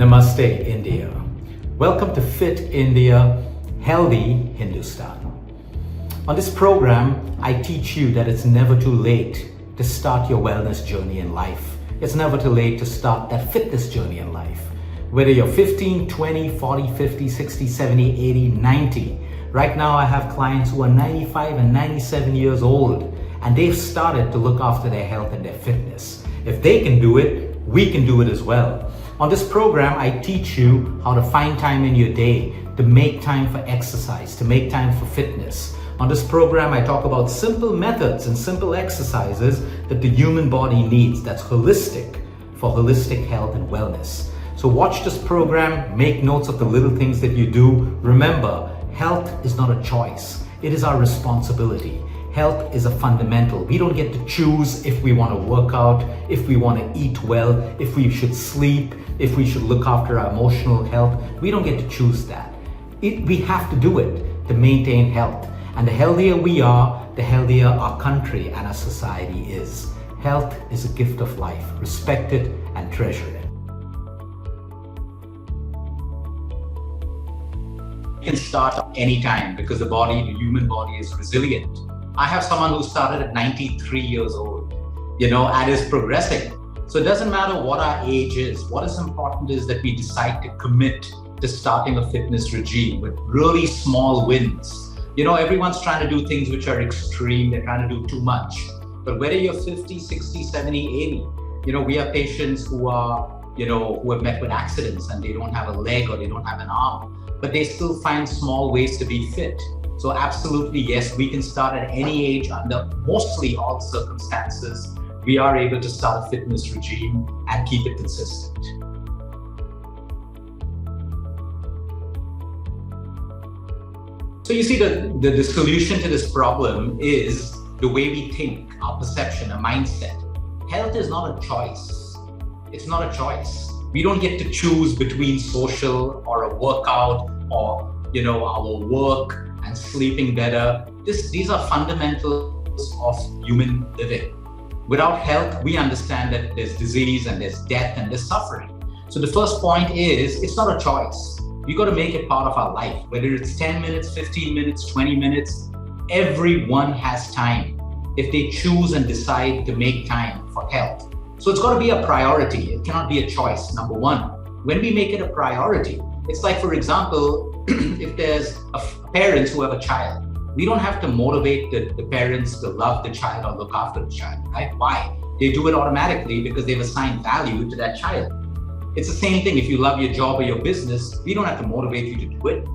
Namaste, India. Welcome to Fit India Healthy Hindustan. On this program, I teach you that it's never too late to start your wellness journey in life. It's never too late to start that fitness journey in life. Whether you're 15, 20, 40, 50, 60, 70, 80, 90. Right now, I have clients who are 95 and 97 years old, and they've started to look after their health and their fitness. If they can do it, we can do it as well. On this program, I teach you how to find time in your day to make time for exercise, to make time for fitness. On this program, I talk about simple methods and simple exercises that the human body needs, that's holistic, for holistic health and wellness. So watch this program, make notes of the little things that you do. Remember, health is not a choice, it is our responsibility. Health is a fundamental. We don't get to choose if we want to work out, if we want to eat well, if we should sleep, if we should look after our emotional health. We don't get to choose that. We have to do it to maintain health. And the healthier we are, the healthier our country and our society is. Health is a gift of life. Respect it and treasure it. You can start anytime because the human body is resilient. I have someone who started at 93 years old, and is progressing. So it doesn't matter what our age is. What is important is that we decide to commit to starting a fitness regime with really small wins. Everyone's trying to do things which are extreme. They're trying to do too much. But whether you're 50, 60, 70, 80, we have patients who have met with accidents and they don't have a leg or they don't have an arm, but they still find small ways to be fit. So absolutely, yes, we can start at any age under mostly all circumstances. We are able to start a fitness regime and keep it consistent. So you see, the solution to this problem is the way we think, our perception, our mindset. Health is not a choice. It's not a choice. We don't get to choose between social or a workout or, our work and sleeping better. These are fundamentals of human living. Without health, we understand that there's disease and there's death and there's suffering. So the first point is, it's not a choice. You got to make it part of our life, whether it's 10 minutes, 15 minutes, 20 minutes, everyone has time if they choose and decide to make time for health. So it's got to be a priority. It cannot be a choice, number one. When we make it a priority, it's like, for example, if there's parents who have a child, we don't have to motivate the parents to love the child or look after the child, right? Why? They do it automatically because they've assigned value to that child. It's the same thing if you love your job or your business, we don't have to motivate you to do it.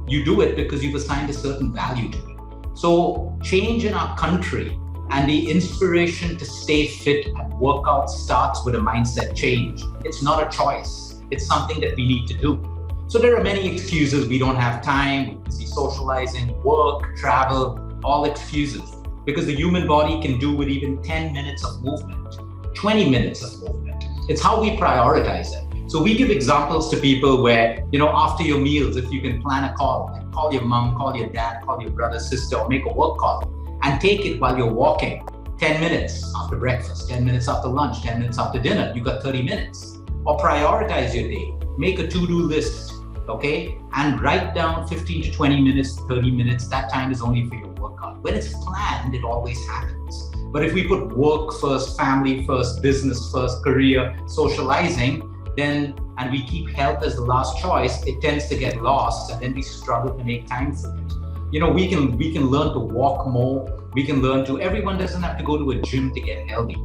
You do it because you've assigned a certain value to it. So change in our country and the inspiration to stay fit and work out starts with a mindset change. It's not a choice. It's something that we need to do. So there are many excuses. We don't have time, we're busy socializing, work, travel, all excuses. Because the human body can do with even 10 minutes of movement, 20 minutes of movement. It's how we prioritize it. So we give examples to people where, after your meals, if you can plan a call, like call your mom, call your dad, call your brother, sister, or make a work call and take it while you're walking. 10 minutes after breakfast, 10 minutes after lunch, 10 minutes after dinner, you got 30 minutes. Or prioritize your day. Make a to-do list. Okay, and write down 15 to 20 minutes, 30 minutes. That time is only for your workout. When it's planned, it always happens. But if we put work first, family first, business first, career, socializing, and we keep health as the last choice, it tends to get lost, and then we struggle to make time for it. We can learn to walk more. We can learn to. Everyone doesn't have to go to a gym to get healthy.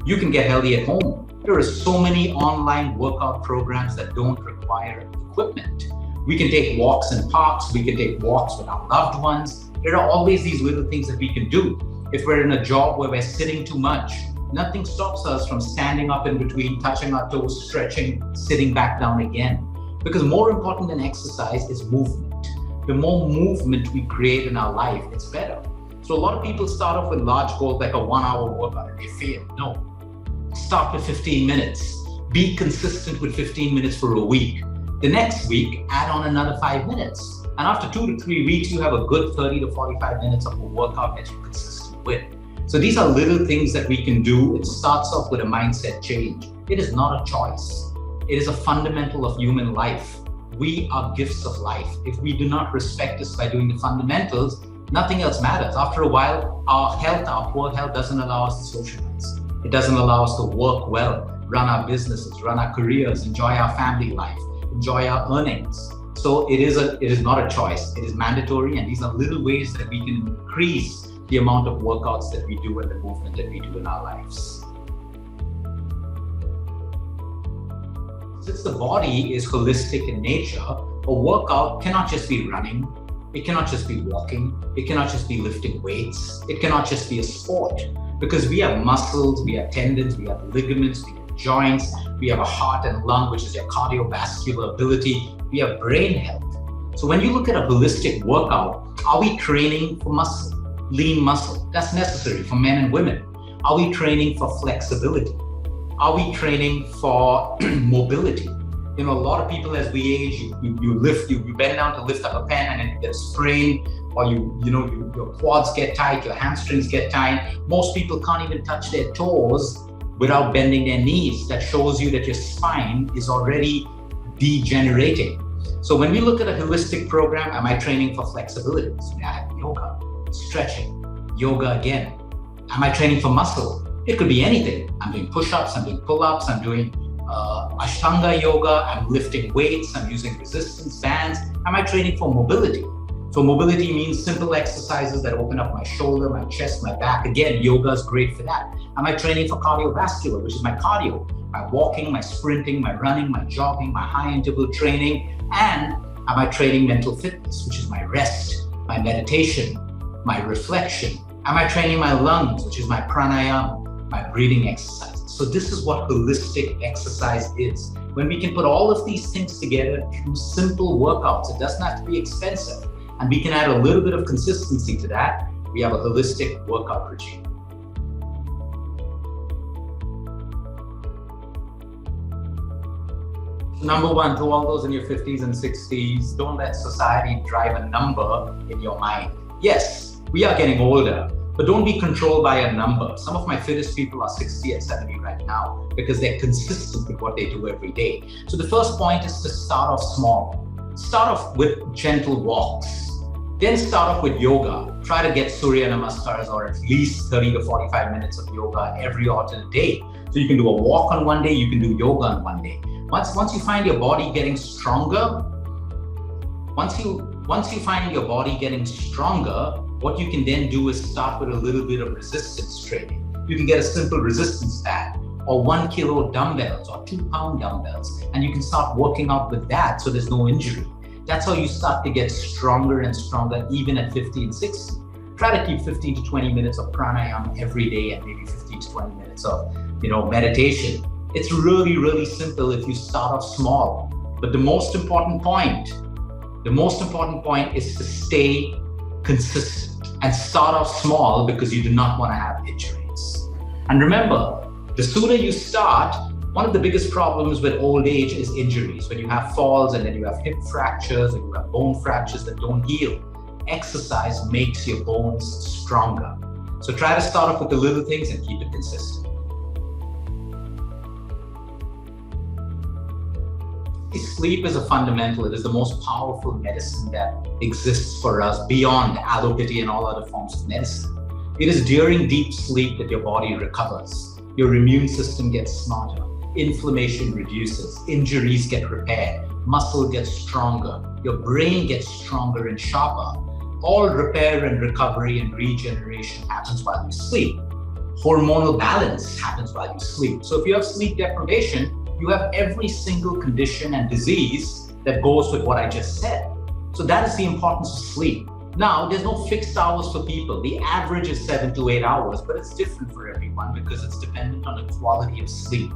You can get healthy at home. There are so many online workout programs that don't require equipment. We can take walks in parks, we can take walks with our loved ones. There are always these little things that we can do. If we're in a job where we're sitting too much, nothing stops us from standing up in between, touching our toes, stretching, sitting back down again. Because more important than exercise is movement. The more movement we create in our life, it's better. So a lot of people start off with large goals like a 1-hour workout and they fail. No, start with 15 minutes. Be consistent with 15 minutes for a week. The next week, add on another 5 minutes. And after 2 to 3 weeks, you have a good 30 to 45 minutes of a workout that you're consistent with. So these are little things that we can do. It starts off with a mindset change. It is not a choice. It is a fundamental of human life. We are gifts of life. If we do not respect this by doing the fundamentals, nothing else matters. After a while, our health, our poor health doesn't allow us to socialize. It doesn't allow us to work well, run our businesses, run our careers, enjoy our family life, enjoy our earnings. So it is not a choice. It is mandatory, and these are little ways that we can increase the amount of workouts that we do and the movement that we do in our lives. Since the body is holistic in nature, a workout cannot just be running, it cannot just be walking, it cannot just be lifting weights, it cannot just be a sport, because we have muscles, we have tendons, we have ligaments, we have joints, we have a heart and lung, which is your cardiovascular ability, we have brain health. So when you look at a holistic workout, are we training for muscle, lean muscle? That's necessary for men and women. Are we training for flexibility? Are we training for mobility? A lot of people as we age, you bend down to lift up a pen and then you get sprained, or your quads get tight, your hamstrings get tight. Most people can't even touch their toes without bending their knees. That shows you that your spine is already degenerating. So when we look at a holistic program, am I training for flexibility? So I have yoga, stretching, yoga again. Am I training for muscle? It could be anything. I'm doing push-ups, I'm doing pull-ups, I'm doing Ashtanga yoga, I'm lifting weights, I'm using resistance bands. Am I training for mobility? So mobility means simple exercises that open up my shoulder, my chest, my back. Again, yoga is great for that. Am I training for cardiovascular, which is my cardio, my walking, my sprinting, my running, my jogging, my high interval training? And am I training mental fitness, which is my rest, my meditation, my reflection? Am I training my lungs, which is my pranayama, my breathing exercises? So this is what holistic exercise is. When we can put all of these things together through simple workouts, it doesn't have to be expensive, and we can add a little bit of consistency to that, we have a holistic workout regime. Number one, to all those in your 50s and 60s, don't let society drive a number in your mind. Yes, we are getting older, but don't be controlled by a number. Some of my fittest people are 60 and 70 right now because they're consistent with what they do every day. So the first point is to start off small. Start off with gentle walks. Then start off with yoga. Try to get Surya Namaskars, or at least 30 to 45 minutes of yoga every alternate day. So you can do a walk on one day, you can do yoga on one day. Once you find your body getting stronger, once you find your body getting stronger, what you can then do is start with a little bit of resistance training. You can get a simple resistance pad, or 1 kilo dumbbells, or 2-pound dumbbells, and you can start working out with that so there's no injury. That's how you start to get stronger and stronger even at 50 and 60. Try to keep 15 to 20 minutes of pranayama every day, and maybe 15 to 20 minutes of meditation. It's really, really simple if you start off small. But the most important point is to stay consistent and start off small, because you do not want to have injuries. And remember, the sooner you start, one of the biggest problems with old age is injuries. When you have falls, and then you have hip fractures, and you have bone fractures that don't heal. Exercise makes your bones stronger. So try to start off with the little things and keep it consistent. Sleep is a fundamental. It is the most powerful medicine that exists for us beyond allopathy and all other forms of medicine. It is during deep sleep that your body recovers. Your immune system gets smarter. Inflammation reduces. Injuries get repaired. Muscle gets stronger. Your brain gets stronger and sharper. All repair and recovery and regeneration happens while you sleep. Hormonal balance happens while you sleep. So if you have sleep deprivation, you have every single condition and disease that goes with what I just said. So that is the importance of sleep. Now, there's no fixed hours for people. The average is 7 to 8 hours, but it's different for everyone because it's dependent on the quality of sleep.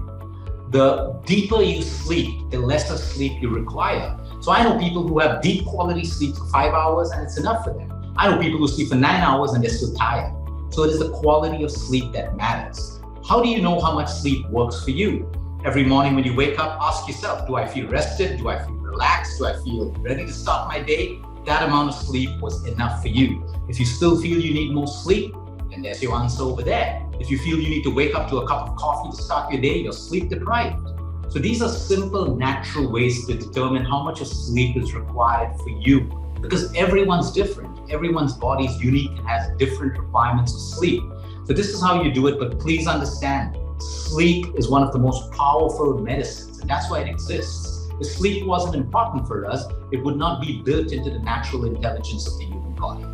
The deeper you sleep, the lesser sleep you require. So I know people who have deep quality sleep for 5 hours and it's enough for them. I know people who sleep for 9 hours and they're still tired. So it is the quality of sleep that matters. How do you know how much sleep works for you? Every morning when you wake up, ask yourself, do I feel rested? Do I feel relaxed? Do I feel ready to start my day? That amount of sleep was enough for you. If you still feel you need more sleep, then there's your answer over there. If you feel you need to wake up to a cup of coffee to start your day, you're sleep deprived. So these are simple, natural ways to determine how much of sleep is required for you, because everyone's different. Everyone's body is unique and has different requirements of sleep. So this is how you do it, but please understand, sleep is one of the most powerful medicines, and that's why it exists. If sleep wasn't important for us, it would not be built into the natural intelligence of the human body.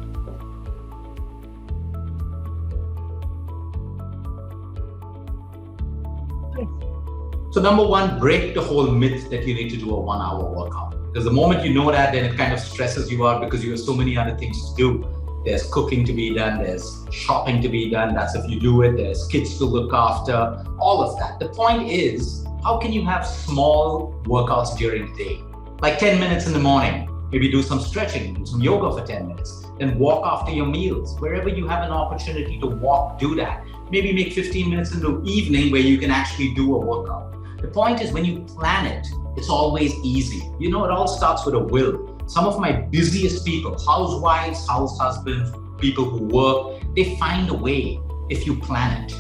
So number one, break the whole myth that you need to do a 1 hour workout. Because the moment you know that, then it kind of stresses you out because you have so many other things to do. There's cooking to be done, there's shopping to be done, that's if you do it, there's kids to look after, all of that. The point is, how can you have small workouts during the day? Like 10 minutes in the morning, maybe do some stretching, do some yoga for 10 minutes, then walk after your meals. Wherever you have an opportunity to walk, do that. Maybe make 15 minutes in the evening where you can actually do a workout. The point is, when you plan it, it's always easy. You know, it all starts with a will. Some of my busiest people, housewives, house husbands, people who work, they find a way if you plan it.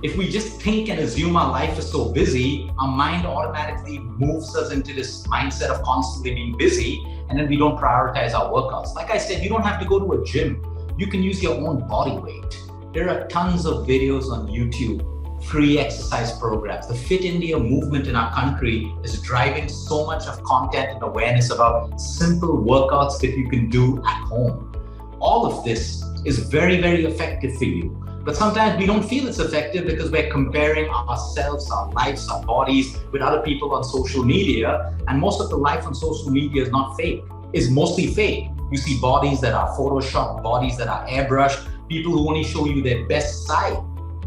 If we just think and assume our life is so busy, our mind automatically moves us into this mindset of constantly being busy, and then we don't prioritize our workouts. Like I said, you don't have to go to a gym. You can use your own body weight. There are tons of videos on YouTube, free exercise programs. The Fit India movement in our country is driving so much of content and awareness about simple workouts that you can do at home. All of this is very, very effective for you. But sometimes we don't feel it's effective because we're comparing ourselves, our lives, our bodies with other people on social media. And most of the life on social media is not fake, it's mostly fake. You see bodies that are photoshopped, bodies that are airbrushed, people who only show you their best side.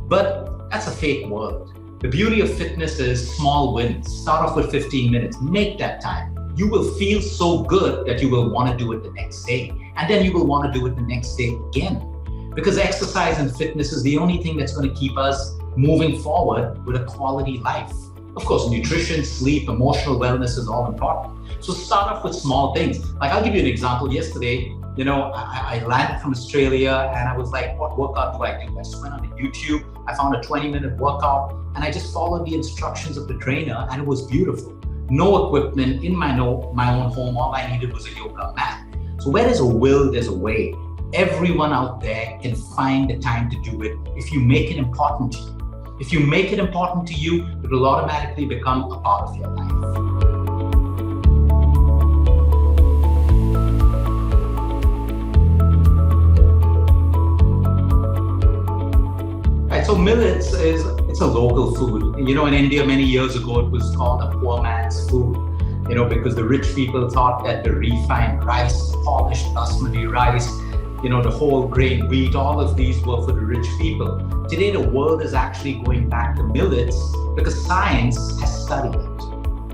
But that's a fake world. The beauty of fitness is small wins. Start off with 15 minutes, make that time. You will feel so good that you will want to do it the next day. And then you will want to do it the next day again. Because exercise and fitness is the only thing that's going to keep us moving forward with a quality life. Of course, nutrition, sleep, emotional wellness is all important. So start off with small things. Like, I'll give you an example. Yesterday, I landed from Australia and I was like, what workout do I do? I just went on YouTube, I found a 20-minute workout and I just followed the instructions of the trainer and it was beautiful. No equipment in my own home, all I needed was a yoga mat. So where there's a will, there's a way. Everyone out there can find the time to do it if you make it important to you. If you make it important to you, it will automatically become a part of your life. So millets it's a local food. In India many years ago it was called a poor man's food. Because the rich people thought that the refined rice, polished basmati rice, the whole grain wheat, all of these were for the rich people. Today the world is actually going back to millets because science has studied it.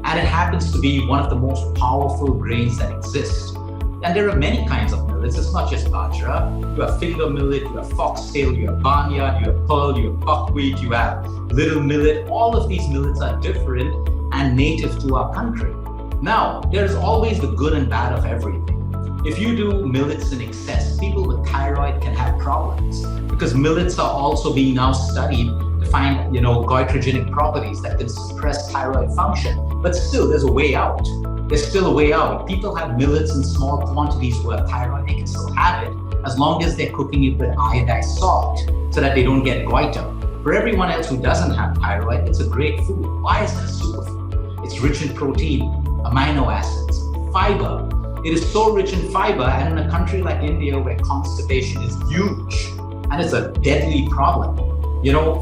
And it happens to be one of the most powerful grains that exist. And there are many kinds of millets. It's not just bajra. You have finger millet, you have foxtail, you have barnyard, you have pearl, you have buckwheat, you have little millet. All of these millets are different and native to our country. Now, there's always the good and bad of everything. If you do millets in excess, people with thyroid can have problems because millets are also being now studied to find, goitrogenic properties that can suppress thyroid function. But still, there's a way out. There's still a way out. If people have millets in small quantities who have thyroid, they can still have it as long as they're cooking it with iodized salt so that they don't get goiter. For everyone else who doesn't have thyroid, it's a great food. Why is it a superfood? It's rich in protein, amino acids, fiber. It is so rich in fiber, and in a country like India where constipation is huge and it's a deadly problem,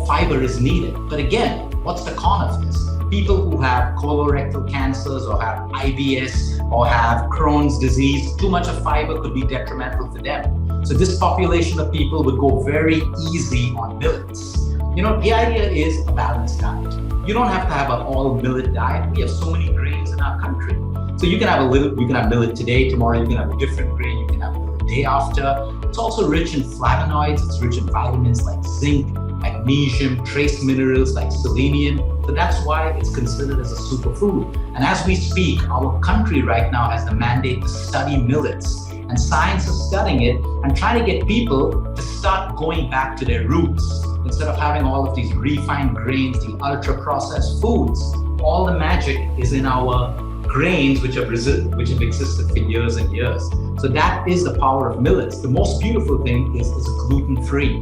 fiber is needed. But again, what's the con of this? People who have colorectal cancers or have IBS or have Crohn's disease, too much of fiber could be detrimental to them. So this population of people would go very easy on millets. The idea is a balanced diet. You don't have to have an all millet diet. We have so many grains in our country. So you can have millet today, tomorrow you can have a different grain, you can have millet the day after. It's also rich in flavonoids, it's rich in vitamins like zinc, magnesium, trace minerals like selenium. So that's why it's considered as a superfood. And as we speak, our country right now has the mandate to study millets. And science is studying it and trying to get people to start going back to their roots. Instead of having all of these refined grains, the ultra-processed foods, All the magic is in our grains, which have existed for years and years. So that is the power of millets. The most beautiful thing is it's gluten-free.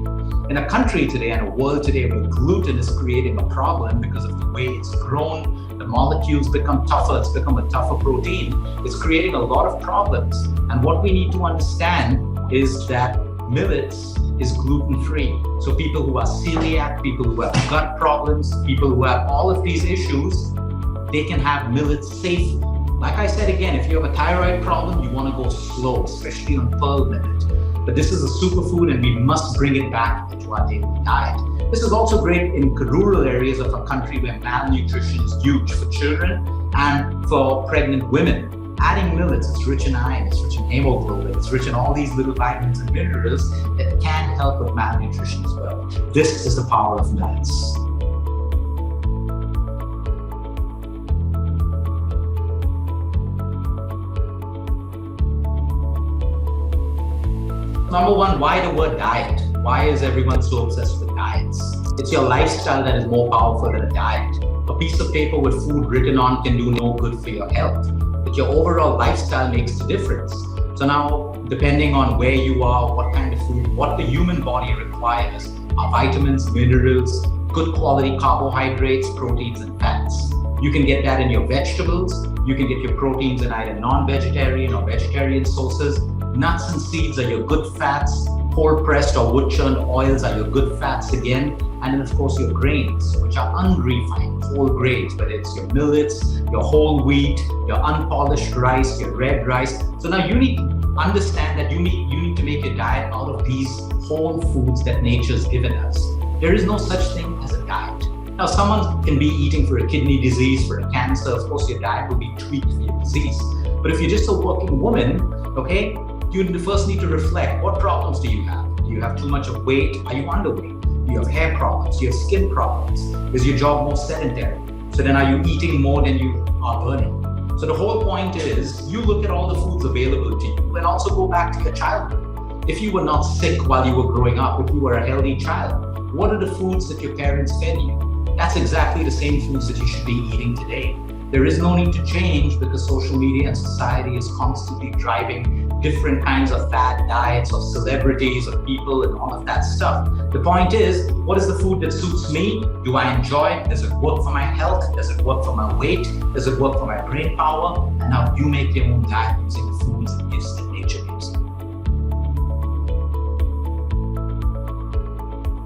In a country today and a world today where gluten is creating a problem because of the way it's grown, the molecules become tougher, it's become a tougher protein, it's creating a lot of problems. And what we need to understand is that millets is gluten-free. So people who are celiac, people who have gut problems, people who have all of these issues, they can have millets safely. Like I said again, if you have a thyroid problem, you want to go slow, especially on pearl millet. But this is a superfood and we must bring it back into our daily diet. This is also great in rural areas of our country where malnutrition is huge for children and for pregnant women. Adding millets, it's rich in iron, it's rich in hemoglobin, it's rich in all these little vitamins and minerals that can help with malnutrition as well. This is the power of millets. Number one, why the word diet? Why is everyone so obsessed with diets? It's your lifestyle that is more powerful than a diet. A piece of paper with food written on can do no good for your health, but your overall lifestyle makes the difference. So now, depending on where you are, what kind of food, what the human body requires are vitamins, minerals, good quality carbohydrates, proteins, and fats. You can get that in your vegetables. You can get your proteins in either non-vegetarian or vegetarian sources. Nuts and seeds are your good fats. Cold pressed or wood churned oils are your good fats again. And then of course your grains, which are unrefined, whole grains, whether it's your millets, your whole wheat, your unpolished rice, your red rice. So now you need to understand that you need to make your diet out of these whole foods that nature's given us. There is no such thing as a diet. Now someone can be eating for a kidney disease, for a cancer, of course your diet will be tweaked for your disease. But if you're just a working woman, okay, you first need to reflect, what problems do you have? Do you have too much of weight? Are you underweight? Do you have hair problems? Do you have skin problems? Is your job more sedentary? So then are you eating more than you are burning? So the whole point is you look at all the foods available to you and also go back to your childhood. If you were not sick while you were growing up, if you were a healthy child, what are the foods that your parents fed you? That's exactly the same foods that you should be eating today. There is no need to change because social media and society is constantly driving different kinds of fad diets of celebrities, of people, and all of that stuff. The point is, what is the food that suits me? Do I enjoy it? Does it work for my health? Does it work for my weight? Does it work for my brain power? And now you make your own diet using the foods and gifts that nature gives you.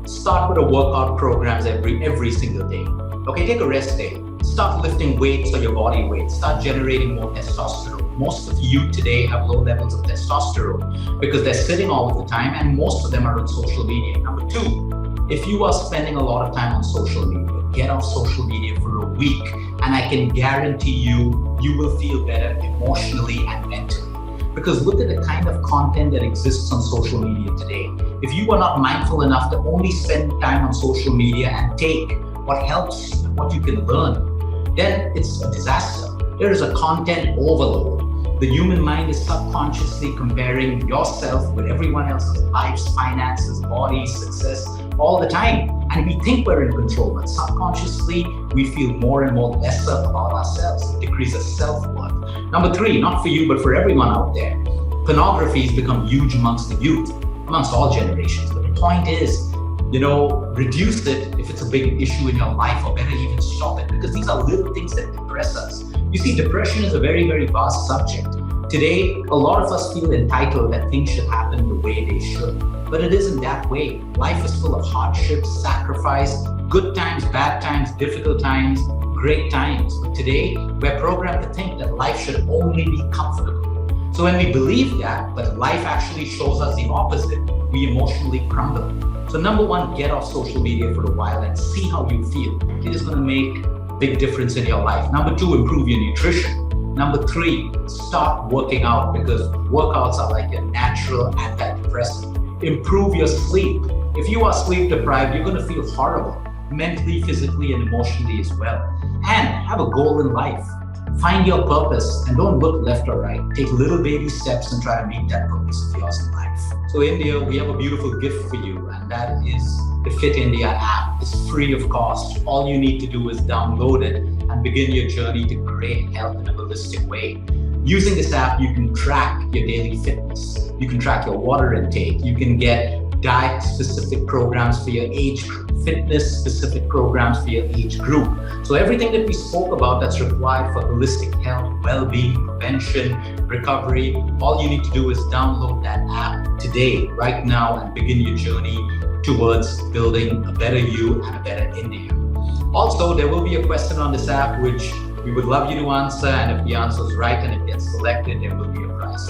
Start with a workout programs every single day. Okay, take a rest day. Start lifting weights or your body weight. Start generating more testosterone. Most of you today have low levels of testosterone because they're sitting all of the time and most of them are on social media. Number two, if you are spending a lot of time on social media, get off social media for a week and I can guarantee you, you will feel better emotionally and mentally. Because look at the kind of content that exists on social media today. If you are not mindful enough to only spend time on social media and take what helps you and what you can learn, then it's a disaster. There is a content overload. The human mind is subconsciously comparing yourself with everyone else's lives, finances, bodies, success, all the time. And we think we're in control, but subconsciously, we feel more and more lesser about ourselves. It decreases self-worth. Number three, not for you, but for everyone out there, pornography has become huge amongst the youth, amongst all generations. But the point is, reduce it if it's a big issue in your life, or better even stop it, because these are little things that depress us. You see, depression is a very, very vast subject. Today, a lot of us feel entitled that things should happen the way they should, but it isn't that way. Life is full of hardships, sacrifice, good times, bad times, difficult times, great times. But today, we're programmed to think that life should only be comfortable. So when we believe that, but life actually shows us the opposite, we emotionally crumble. So number one, get off social media for a while and see how you feel. It is going to make a big difference in your life. Number two, improve your nutrition. Number three, start working out, because workouts are like a natural antidepressant. Improve your sleep. If you are sleep deprived, you're going to feel horrible, mentally, physically, and emotionally as well. And have a goal in life. Find your purpose and don't look left or right. Take little baby steps and try to meet that purpose of yours in life. So India, we have a beautiful gift for you, and that is the Fit India app. It's free of cost. All you need to do is download it and begin your journey to great health in a holistic way. Using this app, you can track your daily fitness. You can track your water intake. You can get diet-specific programs for your age group, fitness-specific programs for your age group. So everything that we spoke about that's required for holistic health, well-being, prevention, recovery, all you need to do is download that app today, right now, and begin your journey towards building a better you and a better India. Also, there will be a question on this app which we would love you to answer, and if the answer is right and it gets selected, there will be a prize.